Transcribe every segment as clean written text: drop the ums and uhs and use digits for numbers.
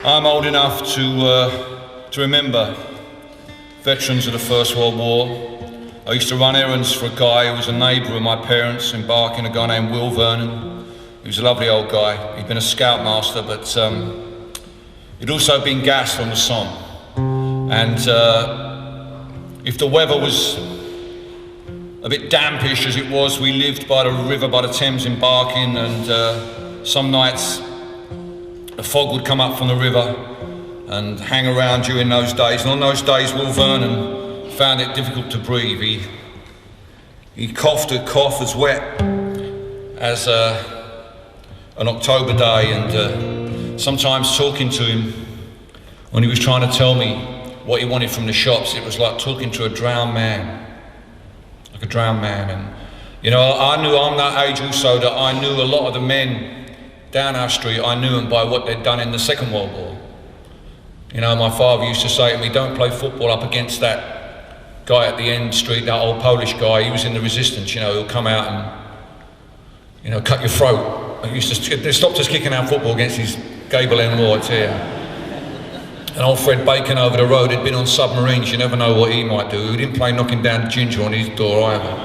I'm old enough to remember veterans of the First World War. I used to run errands for a guy who was a neighbour of my parents, embarking, a guy named Will Vernon. He was a lovely old guy. He'd been a scoutmaster, but he'd also been gassed on the Somme. And if the weather was a bit dampish as it was, we lived by the river, by the Thames, embarking, and some nights the fog would come up from the river and hang around you in those days. And on those days, Will Vernon found it difficult to breathe. He coughed a cough as wet as an October day, and sometimes talking to him when he was trying to tell me what he wanted from the shops, it was like talking to a drowned man, like a drowned man. And you know, I knew, I'm that age also, that I knew a lot of the men down our street. I knew them by what they'd done in the Second World War. You know, my father used to say to me, don't play football up against that guy at the end street, that old Polish guy. He was in the resistance, you know, he'll come out and, you know, cut your throat. They stopped us kicking our football against these gable end wards here. And old Fred Bacon over the road had been on submarines. You never know what he might do. He didn't play knocking down ginger on his door either.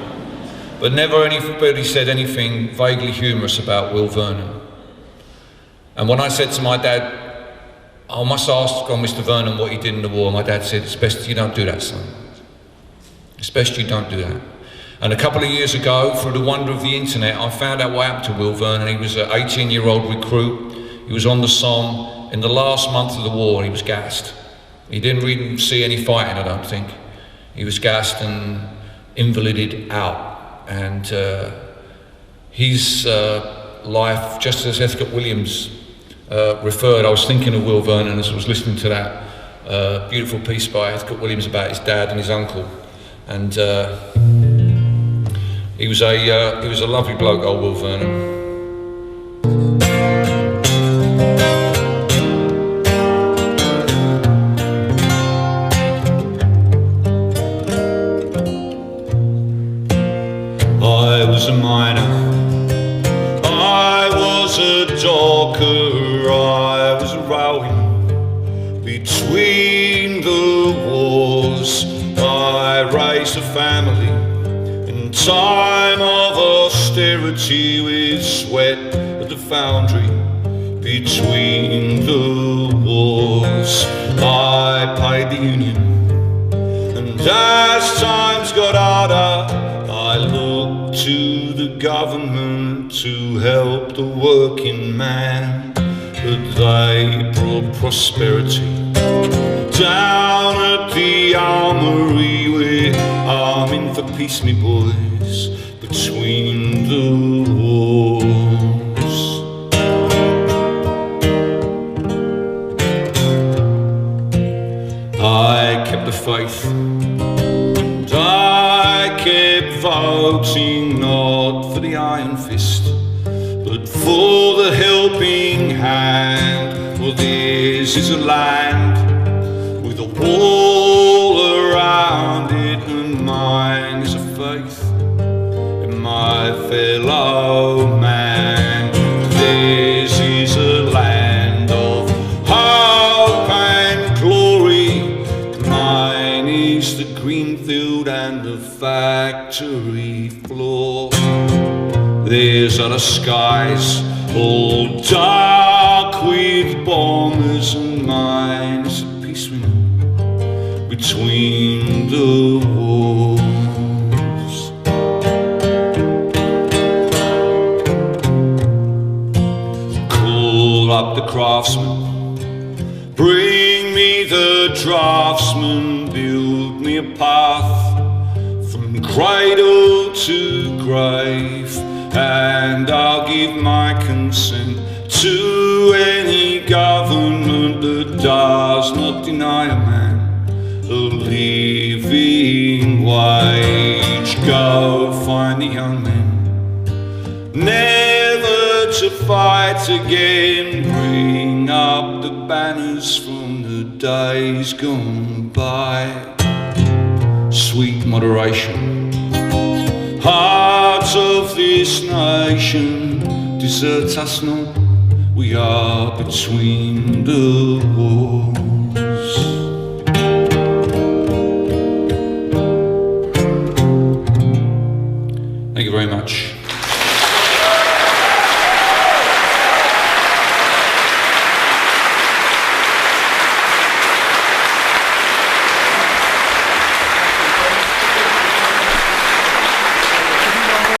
But never anybody said anything vaguely humorous about Will Vernon. And when I said to my dad, I must ask Mr. Vernon what he did in the war, my dad said, it's best you don't do that, son. It's best you don't do that. And a couple of years ago, through the wonder of the internet, I found out what happened to Will Vernon. He was an 18-year-old recruit. He was on the Somme in the last month of the war, and he was gassed. He didn't really see any fighting, I don't think. He was gassed and invalided out. And his life, just as Heathcote Williams referred, I was thinking of Will Vernon as I was listening to that beautiful piece by Heathcote Williams about his dad and his uncle. And he was a lovely bloke, old Will Vernon. I was a miner, I was a docker, I was rowing between the wars. I raised a family in time of austerity, with sweat at the foundry between the wars. I paid the union, and as times got harder, I looked to the government to help the working man, but they brought prosperity down at the armory. We're arming for peace, me boys, between the wars. I kept the faith, and I kept voting not for the iron fist, but for the helping hand. For this is a land with a wall around it, and mine is a faith in my fellow man. This is a land of hope and glory. Mine is the green field and the factory floor. Theirs are the skies all dark with bombers, and mine is a peace we know between the wars. Call up the craftsman, bring me the draftsman, build me a path from cradle to grave, and I'll give my consent to any government that does not deny a man a living wage. Go find the young men, never to fight again. Bring up the banners from the days gone by. Sweet moderation, heart of this nation, desert us not, We are between the wars. Thank you very much.